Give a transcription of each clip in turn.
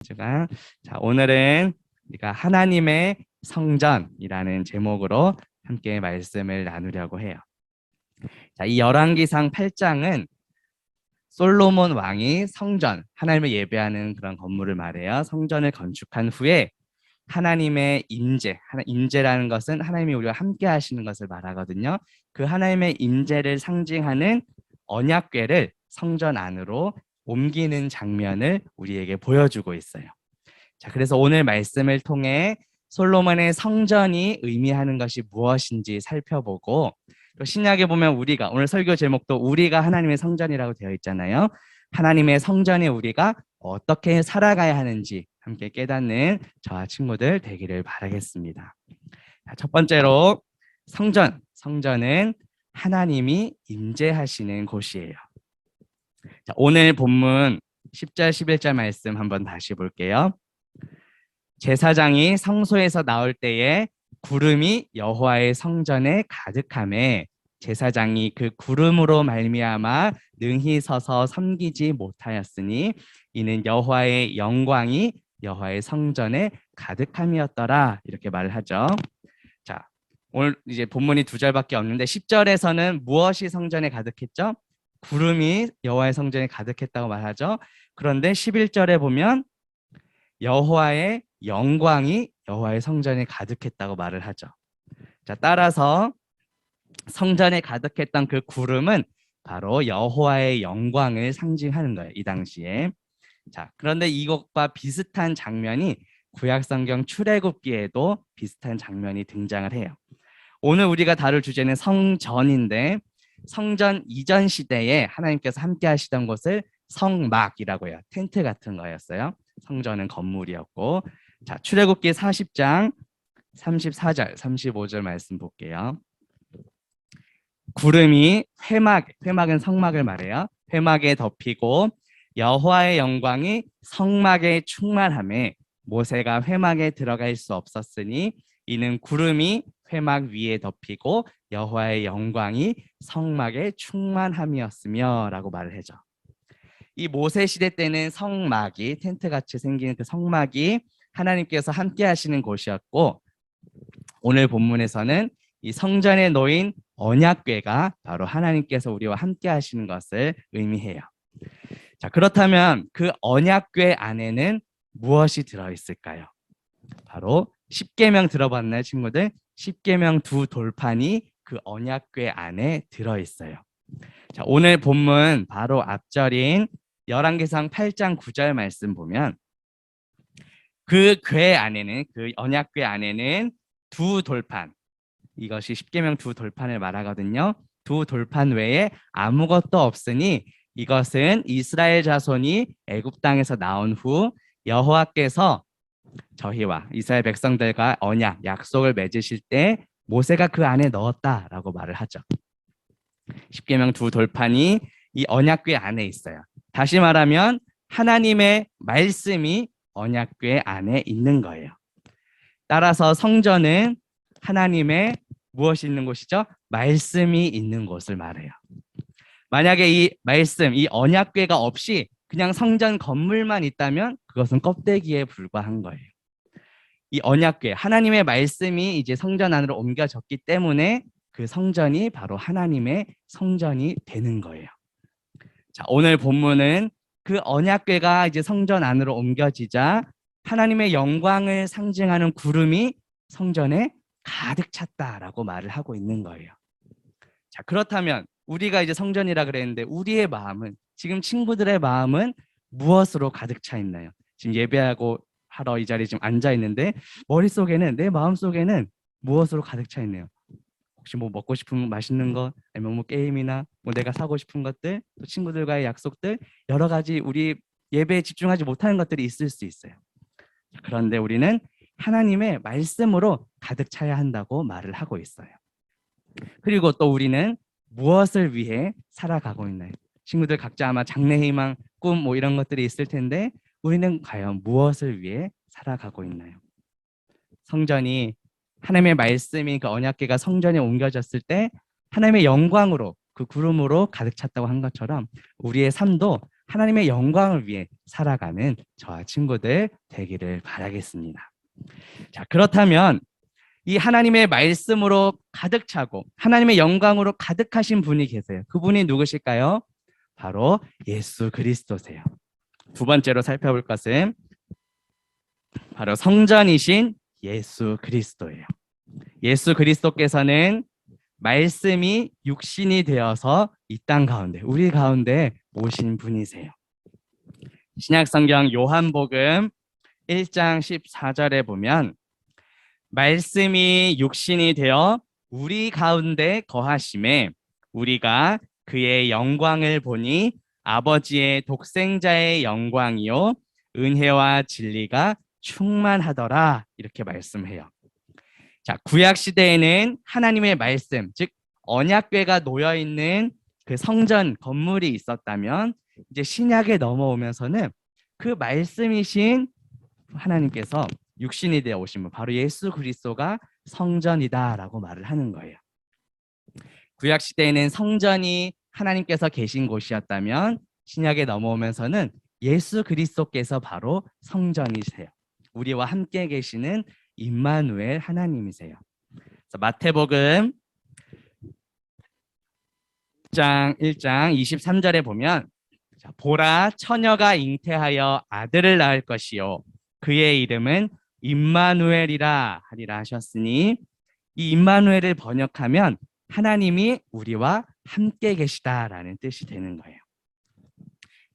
자, 오늘은 우리가 하나님의 성전이라는 제목으로 함께 말씀을 나누려고 해요. 자, 이 열왕기상 8장은 솔로몬 왕이 성전, 하나님을 예배하는 그런 건물을 말해요. 성전을 건축한 후에 하나님의 임재라는 것은 하나님이 우리와 함께 하시는 것을 말하거든요. 그 하나님의 임재를 상징하는 언약궤를 성전 안으로 옮기는 장면을 우리에게 보여주고 있어요. 자, 그래서 오늘 말씀을 통해 솔로몬의 성전이 의미하는 것이 무엇인지 살펴보고, 또 신약에 보면 우리가, 오늘 설교 제목도 우리가 하나님의 성전이라고 되어 있잖아요. 하나님의 성전에 우리가 어떻게 살아가야 하는지 함께 깨닫는 저와 친구들 되기를 바라겠습니다. 자, 첫 번째로 성전은 하나님이 임재하시는 곳이에요. 자, 오늘 본문 10절 11절 말씀 한번 다시 볼게요. 제사장이 성소에서 나올 때에 구름이 여호와의 성전에 가득하매 제사장이 그 구름으로 말미암아 능히 서서 섬기지 못하였으니 이는 여호와의 영광이 여호와의 성전에 가득함이었더라. 이렇게 말을 하죠. 자, 오늘 이제 본문이 2절밖에 없는데 10절에서는 무엇이 성전에 가득했죠? 구름이 여호와의 성전에 가득했다고 말하죠. 그런데 11절에 보면 여호와의 영광이 여호와의 성전에 가득했다고 말을 하죠. 자, 따라서 성전에 가득했던 그 구름은 바로 여호와의 영광을 상징하는 거예요, 이 당시에. 자, 그런데 이것과 비슷한 장면이 구약성경 출애굽기에도 비슷한 장면이 등장을 해요. 오늘 우리가 다룰 주제는 성전인데, 성전 이전 시대에 하나님께서 함께 하시던 곳을 성막이라고 해요. 텐트 같은 거였어요. 성전은 건물이었고. 자, 출애굽기 40장 34절 35절 말씀 볼게요. 구름이 회막은 성막을 말해요. 회막에 덮이고 여호와의 영광이 성막에 충만하매 모세가 회막에 들어갈 수 없었으니 이는 구름이 회막 위에 덮이고 여호와의 영광이 성막에 충만함이었으며 라고 말을 해줘. 이 모세 시대 때는 성막이 텐트같이 생긴 그 성막이 하나님께서 함께 하시는 곳이었고, 오늘 본문에서는 이 성전에 놓인 언약궤가 바로 하나님께서 우리와 함께 하시는 것을 의미해요. 자, 그렇다면 그 언약궤 안에는 무엇이 들어있을까요? 바로 십계명 들어봤나요, 친구들? 십계명 두 돌판이 그 언약궤 안에 들어있어요. 자, 오늘 본문 바로 앞절인 열왕기상 8장 9절 말씀 보면 그 궤 안에는, 그 언약궤 안에는 두 돌판, 이것이 십계명 두 돌판을 말하거든요. 두 돌판 외에 아무것도 없으니 이것은 이스라엘 자손이 애굽 땅에서 나온 후 여호와께서 저희와 이스라엘 백성들과 언약, 약속을 맺으실 때 모세가 그 안에 넣었다라고 말을 하죠. 십계명 두 돌판이 이 언약궤 안에 있어요. 다시 말하면 하나님의 말씀이 언약궤 안에 있는 거예요. 따라서 성전은 하나님의 무엇이 있는 곳이죠? 말씀이 있는 곳을 말해요. 만약에 이 말씀, 이 언약궤가 없이 그냥 성전 건물만 있다면 그것은 껍데기에 불과한 거예요. 이 언약궤, 하나님의 말씀이 이제 성전 안으로 옮겨졌기 때문에 그 성전이 바로 하나님의 성전이 되는 거예요. 자, 오늘 본문은 그 언약궤가 이제 성전 안으로 옮겨지자 하나님의 영광을 상징하는 구름이 성전에 가득 찼다라고 말을 하고 있는 거예요. 자, 그렇다면 우리가 이제 성전이라 그랬는데 우리의 마음은, 지금 친구들의 마음은 무엇으로 가득 차 있나요? 지금 예배하고 하러 이 자리에 지금 앉아 있는데 머릿속에는, 내 마음속에는 무엇으로 가득 차 있네요? 혹시 뭐 먹고 싶은 맛있는 거, 아니면 뭐 게임이나 뭐 내가 사고 싶은 것들, 또 친구들과의 약속들, 여러 가지 우리 예배에 집중하지 못하는 것들이 있을 수 있어요. 그런데 우리는 하나님의 말씀으로 가득 차야 한다고 말을 하고 있어요. 그리고 또 우리는 무엇을 위해 살아가고 있나요? 친구들 각자 아마 장래 희망, 꿈 뭐 이런 것들이 있을 텐데 우리는 과연 무엇을 위해 살아가고 있나요? 성전이, 하나님의 말씀이, 그 언약궤가 성전에 옮겨졌을 때 하나님의 영광으로, 그 구름으로 가득 찼다고 한 것처럼 우리의 삶도 하나님의 영광을 위해 살아가는 저와 친구들 되기를 바라겠습니다. 자, 그렇다면 이 하나님의 말씀으로 가득 차고 하나님의 영광으로 가득하신 분이 계세요. 그분이 누구실까요? 바로 예수 그리스도세요. 두 번째로 살펴볼 것은 바로 성전이신 예수 그리스도예요. 예수 그리스도께서는 말씀이 육신이 되어서 이 땅 가운데, 우리 가운데 오신 분이세요. 신약 성경 요한복음 1장 14절에 보면 말씀이 육신이 되어 우리 가운데 거하심에 우리가 그의 영광을 보니 아버지의 독생자의 영광이요 은혜와 진리가 충만하더라, 이렇게 말씀해요. 자, 구약 시대에는 하나님의 말씀, 즉 언약궤가 놓여 있는 그 성전 건물이 있었다면 이제 신약에 넘어오면서는 그 말씀이신 하나님께서 육신이 되어 오신 분, 바로 예수 그리스도가 성전이다라고 말을 하는 거예요. 구약 시대에는 성전이 하나님께서 계신 곳이었다면 신약에 넘어오면서는 예수 그리스도께서 바로 성전이세요. 우리와 함께 계시는 임마누엘 하나님이세요. 마태복음 1장 23절에 보면 보라, 처녀가 잉태하여 아들을 낳을 것이요 그의 이름은 임마누엘이라 하리라 하셨으니, 이 임마누엘을 번역하면 하나님이 우리와 함께 계시다라는 뜻이 되는 거예요.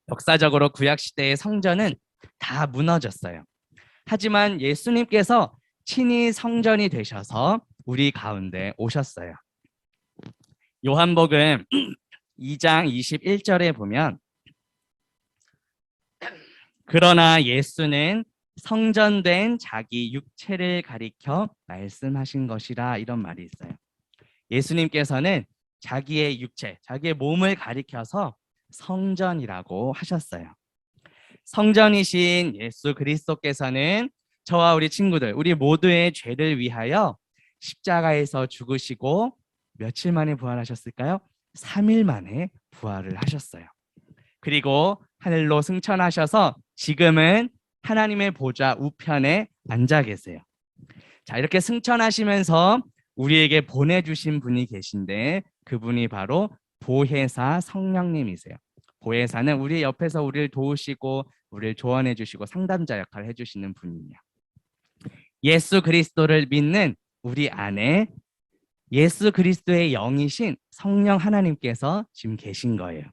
역사적으로 구약 시대의 성전은 다 무너졌어요. 하지만 예수님께서 친히 성전이 되셔서 우리 가운데 오셨어요. 요한복음 2장 21절에 보면 그러나 예수는 성전된 자기 육체를 가리켜 말씀하신 것이라, 이런 말이 있어요. 예수님께서는 자기의 육체, 자기의 몸을 가리켜서 성전이라고 하셨어요. 성전이신 예수 그리스도께서는 저와 우리 친구들, 우리 모두의 죄를 위하여 십자가에서 죽으시고 며칠 만에 부활하셨을까요? 3일 만에 부활을 하셨어요. 그리고 하늘로 승천하셔서 지금은 하나님의 보좌 우편에 앉아 계세요. 자, 이렇게 승천하시면서 우리에게 보내주신 분이 계신데 그분이 바로 보혜사 성령님이세요. 보혜사는 우리 옆에서 우리를 도우시고 우리를 조언해 주시고 상담자 역할을 해주시는 분이에요. 예수 그리스도를 믿는 우리 안에 예수 그리스도의 영이신 성령 하나님께서 지금 계신 거예요.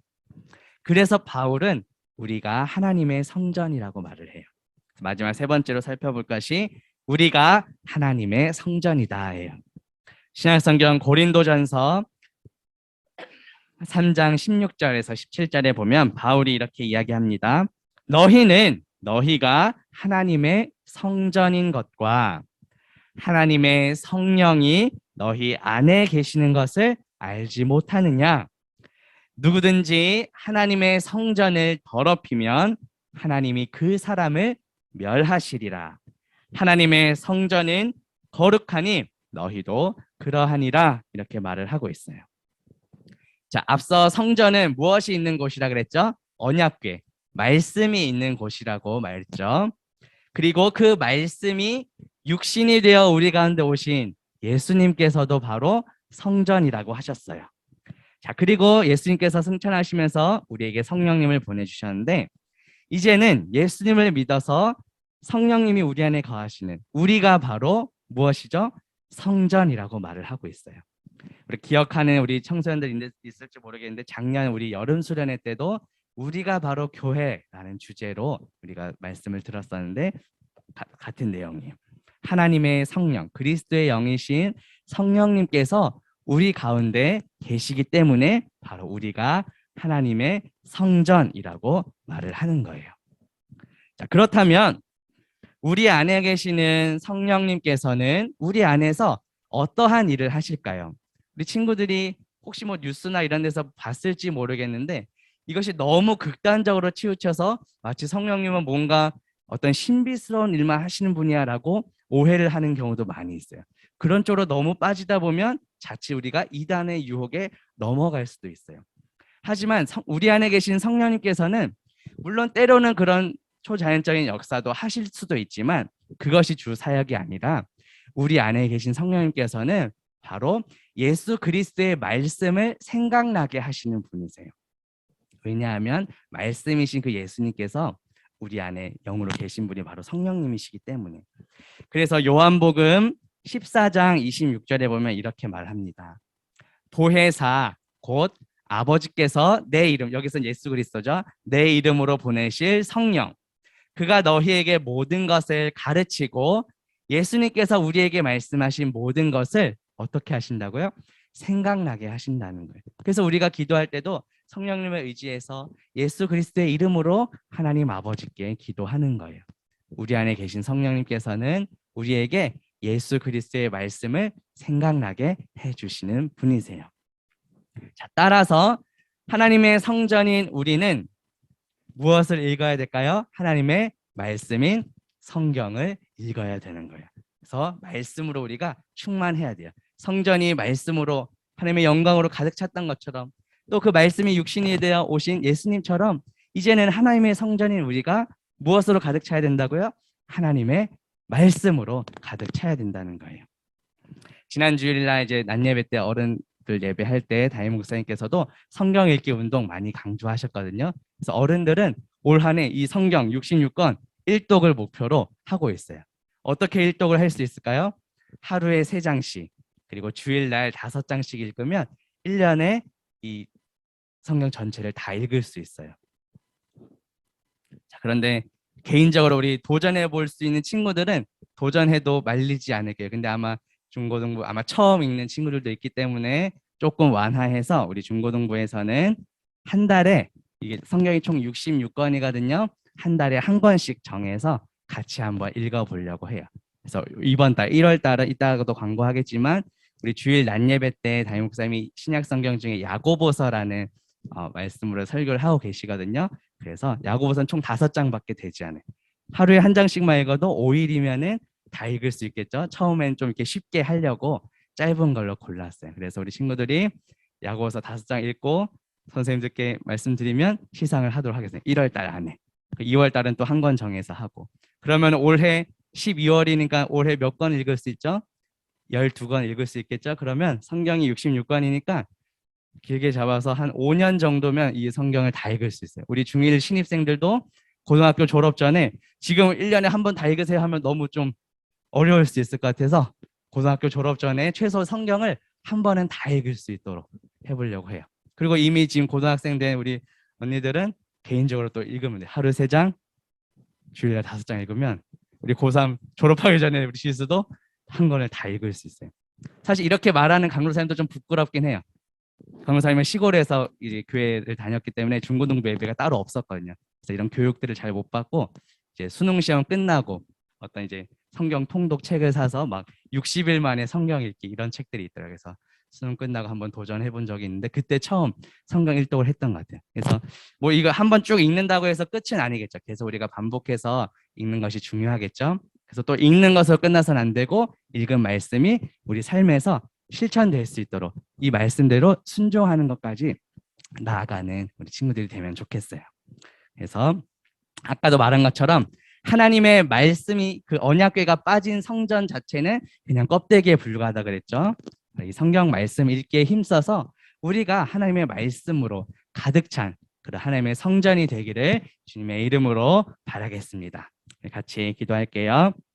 그래서 바울은 우리가 하나님의 성전이라고 말을 해요. 마지막 세 번째로 살펴볼 것이 우리가 하나님의 성전이다예요. 신약성경 고린도전서 3장 16절에서 17절에 보면 바울이 이렇게 이야기합니다. 너희는 너희가 하나님의 성전인 것과 하나님의 성령이 너희 안에 계시는 것을 알지 못하느냐? 누구든지 하나님의 성전을 더럽히면 하나님이 그 사람을 멸하시리라. 하나님의 성전은 거룩하니 너희도 그러하니라, 이렇게 말을 하고 있어요. 자, 앞서 성전은 무엇이 있는 곳이라 그랬죠? 언약궤, 말씀이 있는 곳이라고 말했죠. 그리고 그 말씀이 육신이 되어 우리 가운데 오신 예수님께서도 바로 성전이라고 하셨어요. 자, 그리고 예수님께서 승천하시면서 우리에게 성령님을 보내주셨는데 이제는 예수님을 믿어서 성령님이 우리 안에 거하시는 우리가 바로 무엇이죠? 성전이라고 말을 하고 있어요. 우리 기억하는 우리 청소년들 있을지 모르겠는데 작년 우리 여름 수련회 때도 우리가 바로 교회라는 주제로 우리가 말씀을 들었었는데 같은 내용이에요. 하나님의 성령, 그리스도의 영이신 성령님께서 우리 가운데 계시기 때문에 바로 우리가 하나님의 성전이라고 말을 하는 거예요. 자, 그렇다면 우리 안에 계시는 성령님께서는 우리 안에서 어떠한 일을 하실까요? 우리 친구들이 혹시 뭐 뉴스나 이런 데서 봤을지 모르겠는데 이것이 너무 극단적으로 치우쳐서 마치 성령님은 뭔가 어떤 신비스러운 일만 하시는 분이야라고 오해를 하는 경우도 많이 있어요. 그런 쪽으로 너무 빠지다 보면 자칫 우리가 이단의 유혹에 넘어갈 수도 있어요. 하지만 우리 안에 계신 성령님께서는 물론 때로는 그런 초자연적인 역사도 하실 수도 있지만 그것이 주 사역이 아니라 우리 안에 계신 성령님께서는 바로 예수 그리스도의 말씀을 생각나게 하시는 분이세요. 왜냐하면 말씀이신 그 예수님께서 우리 안에 영으로 계신 분이 바로 성령님이시기 때문에. 그래서 요한복음 14장 26절에 보면 이렇게 말합니다. 보혜사 곧 아버지께서 내 이름, 여기서는 예수 그리스도죠, 내 이름으로 보내실 성령, 그가 너희에게 모든 것을 가르치고 예수님께서 우리에게 말씀하신 모든 것을 어떻게 하신다고요? 생각나게 하신다는 거예요. 그래서 우리가 기도할 때도 성령님을 의지해서 예수 그리스도의 이름으로 하나님 아버지께 기도하는 거예요. 우리 안에 계신 성령님께서는 우리에게 예수 그리스도의 말씀을 생각나게 해주시는 분이세요. 자, 따라서 하나님의 성전인 우리는 무엇을 읽어야 될까요? 하나님의 말씀인 성경을 읽어야 되는 거예요. 그래서 말씀으로 우리가 충만해야 돼요. 성전이 말씀으로 하나님의 영광으로 가득 찼던 것처럼 또 그 말씀이 육신이 되어 오신 예수님처럼 이제는 하나님의 성전인 우리가 무엇으로 가득 차야 된다고요? 하나님의 말씀으로 가득 차야 된다는 거예요. 지난 주일날 이제 낮 예배 때 어른들 예배할 때 담임 목사님께서도 성경 읽기 운동 많이 강조하셨거든요. 그래서 어른들은 올 한 해 이 성경 66권 일독을 목표로 하고 있어요. 어떻게 일독을 할 수 있을까요? 하루에 3장씩 그리고 주일날 5장씩 읽으면 1년에 이 성경 전체를 다 읽을 수 있어요. 자, 그런데 개인적으로 우리 도전해 볼 수 있는 친구들은 도전해도 말리지 않을게요. 근데 아마 중고등부 아마 처음 읽는 친구들도 있기 때문에 조금 완화해서 우리 중고등부에서는 한 달에 이게 성경이 총 66권이거든요. 한 달에 한 권씩 정해서 같이 한번 읽어보려고 해요. 그래서 이번 달 1월 달은 이따가도 광고하겠지만 우리 주일 낮 예배 때 담임 목사님이 신약 성경 중에 야고보서라는 말씀으로 설교를 하고 계시거든요. 그래서 야고보서는 총 5장밖에 되지 않아요. 하루에 한 장씩만 읽어도 5일이면은 다 읽을 수 있겠죠. 처음엔 좀 이렇게 쉽게 하려고 짧은 걸로 골랐어요. 그래서 우리 친구들이 야고보서 5장 읽고 선생님들께 말씀드리면 시상을 하도록 하겠습니다. 1월 달 안에. 2월 달은 또 한 권 정해서 하고. 그러면 올해 12월이니까 올해 몇 권 읽을 수 있죠? 12권 읽을 수 있겠죠? 그러면 성경이 66권이니까 길게 잡아서 한 5년 정도면 이 성경을 다 읽을 수 있어요. 우리 중1 신입생들도 고등학교 졸업 전에 지금 1년에 한 번 다 읽으세요 하면 너무 좀 어려울 수 있을 것 같아서 고등학교 졸업 전에 최소 성경을 한 번은 다 읽을 수 있도록 해보려고 해요. 그리고 이미 지금 고등학생 된 우리 언니들은 개인적으로 또 읽으면 돼요. 하루 3장, 주일날 5장 읽으면 우리 고3 졸업하기 전에 우리 실수도 한 권을 다 읽을 수 있어요. 사실 이렇게 말하는 강도사님도 좀 부끄럽긴 해요. 강도사님은 시골에서 이제 교회를 다녔기 때문에 중고등부 예배가 따로 없었거든요. 그래서 이런 교육들을 잘 못 받고 이제 수능 시험 끝나고 어떤 이제 성경 통독 책을 사서 막 60일 만에 성경 읽기 이런 책들이 있더라고요. 그래서 수능 끝나고 한번 도전해 본 적이 있는데 그때 처음 성경 일독을 했던 것 같아요. 그래서 뭐 이거 한번 쭉 읽는다고 해서 끝은 아니겠죠. 계속 우리가 반복해서 읽는 것이 중요하겠죠. 그래서 또 읽는 것으로 끝나서는 안 되고 읽은 말씀이 우리 삶에서 실천될 수 있도록 이 말씀대로 순종하는 것까지 나아가는 우리 친구들이 되면 좋겠어요. 그래서 아까도 말한 것처럼 하나님의 말씀이 그 언약궤가 빠진 성전 자체는 그냥 껍데기에 불과하다 그랬죠. 이 성경 말씀 읽기에 힘써서 우리가 하나님의 말씀으로 가득 찬 그런 하나님의 성전이 되기를 주님의 이름으로 바라겠습니다. 같이 기도할게요.